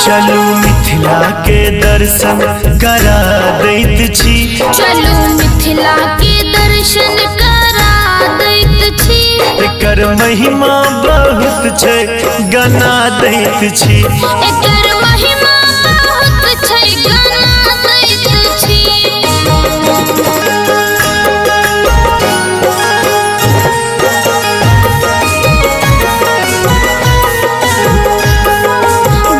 चलू मिथिला के दर्शन करा दैत छी। चलू मिथिला के दर्शन करा दैत छी। एकर महिमा बहुत छै गना दैत छी। एकर महिमा बहुत छै गना दैत छी।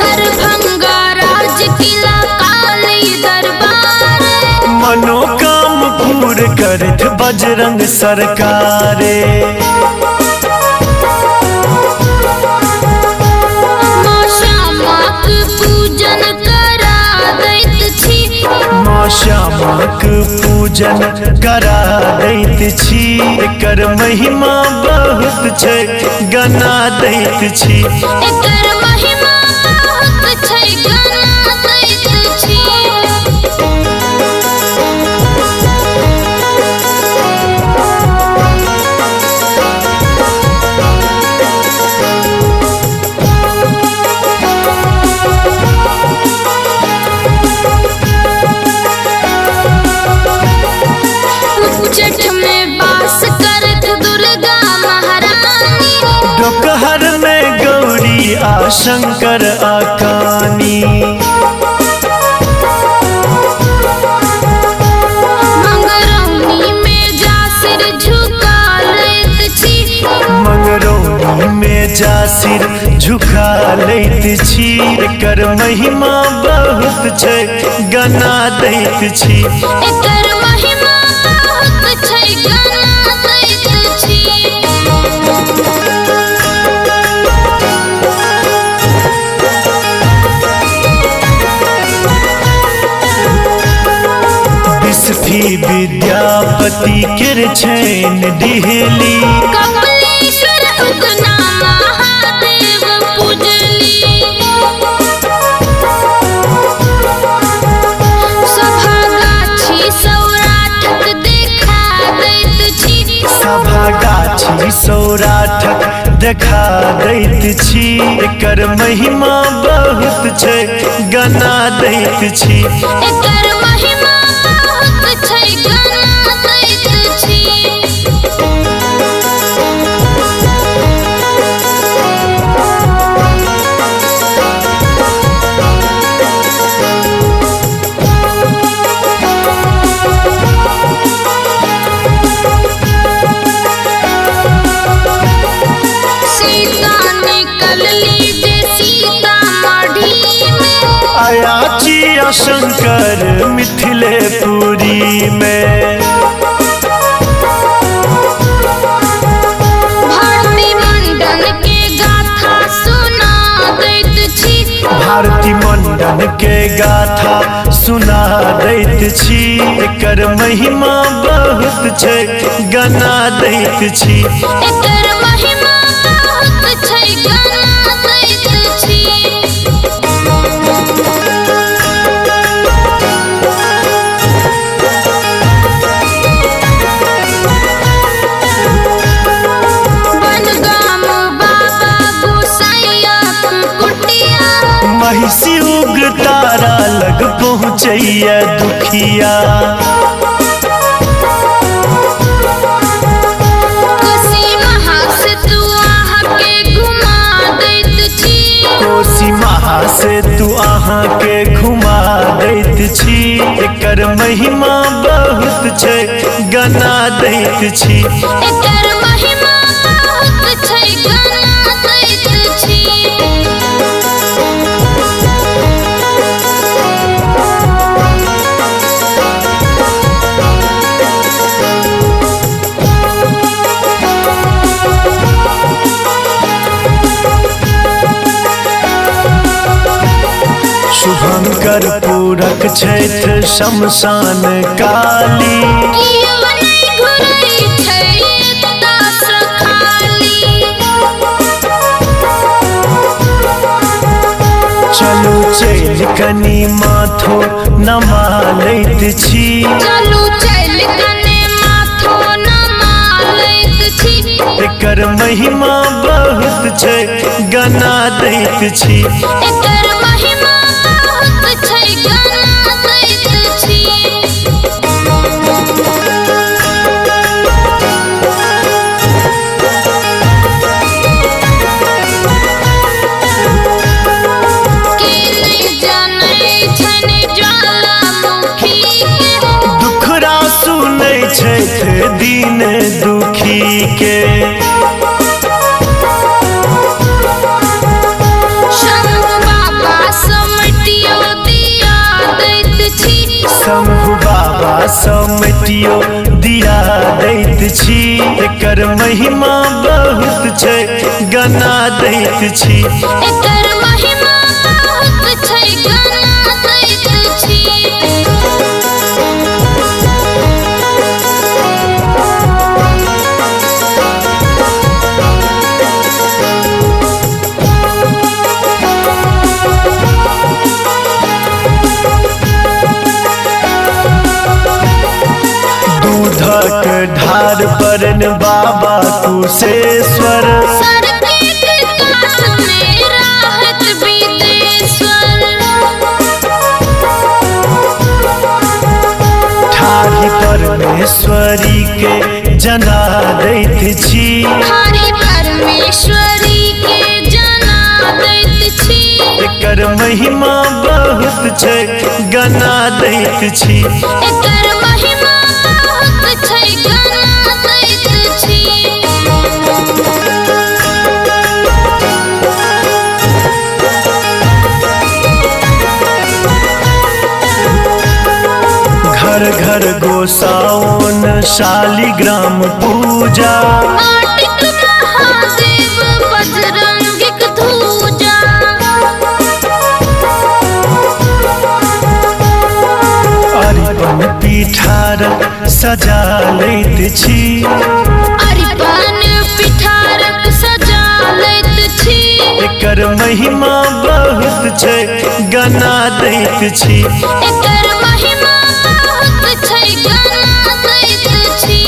दरभंगा राज किला काली दरबार मनोकाम पूर करत बजरंग सरकारे। माँ श्यामाक पूजन करा दैत छी। माँ श्यामाक पूजन करा दैत छी। एकर महिमा बहुत छै गना दैत छी। एकर महिमा बहुत छै गना दैत छी। उच्चठ में वास करत दुर्गा महारानी। डोकहर में गौरी आ शंकर आ कानी। मंगरौनी में जा सिर झुका लैत छी। मंगरौनी में जा सिर झुका लैत छी। एकर महिमा बहुत छै गना दैत छी। एकर महिमा बहुत छै गना दैत छी। बिस्फी विद्यापति केर छैन डिहली। कपिलेश्वर उगना महादेव पूजली। सभागाछी सौराठक देखा दैत छी। सभागाछी सौराठक देखा दैत छी। एकर महिमा बहुत छै गना दैत छी। एकर महिमा बहुत छै गना दैत छी। सीता निकलली जे सीतामढ़ी में। अयाची आ शंकर मिथिलेपुरी में। भारती मंडन के गाथा सुना दैत छी। भारती मंडन के गाथा सुना दैत छी। एकर महिमा बहुत छै गना दैत छी। एकर महिमा बहुत छै गना दैत छी। बनगाम बाबा गोसाइया कुटिया। महिषी उग्र तारा लग पहुँचैया दुखिया। कोसी महासेतु अहाँ के घुमा दैत छी। कोसी महा से तू अहाँ के घुमा दैत छी। एकर महिमा बहुत छै गना दैत छी। एकर महिमा बहुत छै गना दैत छी। शुभंकर पूरक छथि शमशान काली। कियो नहि घुरै छै एतऽ खाली। चलू चल कनी माथो नमा लैत छी। चलू चल कने माथो नमा लैत छी। एकर महिमा बहुत छै गना दैत छी। एकर महिमा आरतियो दिया दैत छी एकर महिमा बहुत छै गाना दैत छी एकर महिमा बहुत छै गाना दैत छी दूधक ढार परन बाबा कुशेश्वर सर के काठ में राहत विदेश्वर ठाढ़ी परमेश्वरी के जना दैत छी ठाढ़ी परमेश्वरी के जना दैत छी एकर महिमा बहुत छै गाना दैत छी एकर महिमा बहुत छै गाना दैत छी घर घर गोसाउन शालिग्राम पूजा आटिक महादेव बजरंगिक धूजा अरिपन पिठार सजा लैत छी अरिपन पिठारक सजा लैत छी एकर महिमा बहुत छै गाना दैत छी एकर महिमा बहुत छै गाना दैत छी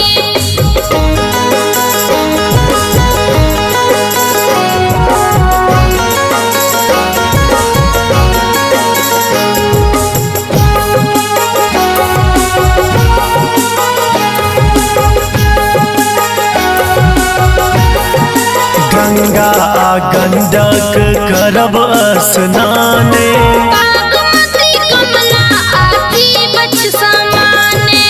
गंगा आ गंडक करब स्नाने बागमती कमला आदि बच समाने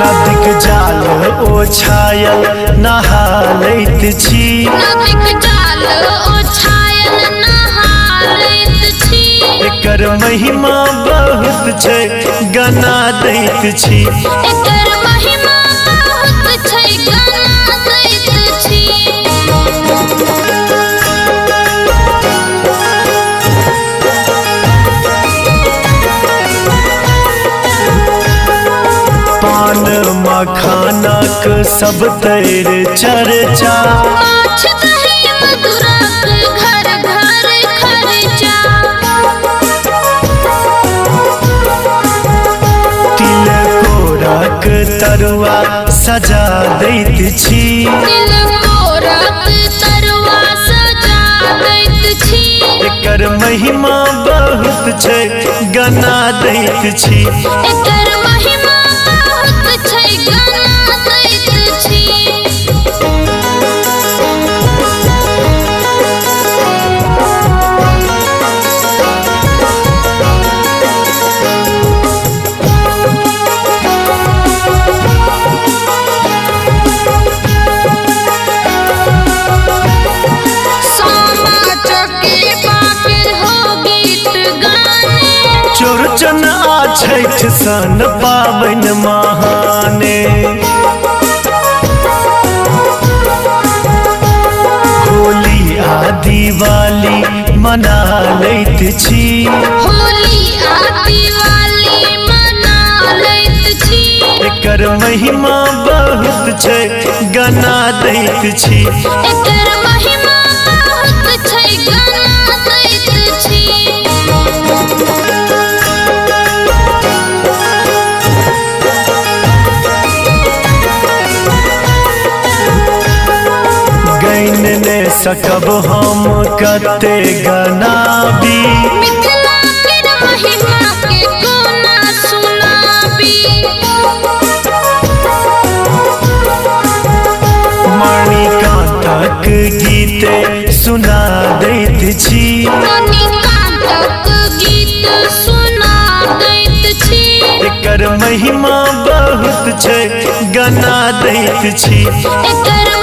नदीक जाल ओछायल नहा लैत छी नदीक जाल ओछायल नहा लैत छी एकर महिमा बहुत छै गाना दैत छी एकर महिमा बहुत छै गाना दैत छी पान मखानक सब तैर चर्चा माछ दही मधुरक घर घर खर्चा तिलकोरक तरुआ सजा दैत छी तिलकोरक तरुआ सजा दैत छी एकर महिमा बहुत छै गाना दैत छी एकर महिमा बहुत छै गाना दैत छी सोमा चौकी पापिर हो गीत गाने चौरचन आ छठ सन पाबनि महाने होली आ दिवाली मना लैत छी होली आ दिवाली मना लैत छी एकर महिमा बहुत छै गाना दैत छी एकर महिमा बहुत छै गाना दैत छी गैन ने सकब हम कते गनाबी मिथिला के महिमा के कोना सुनाबी मणिकांतक गीते सुना दैत छी मणिकांतक गीत सुना दैत छी एकर महिमा बहुत छै गाना दैत छी एकर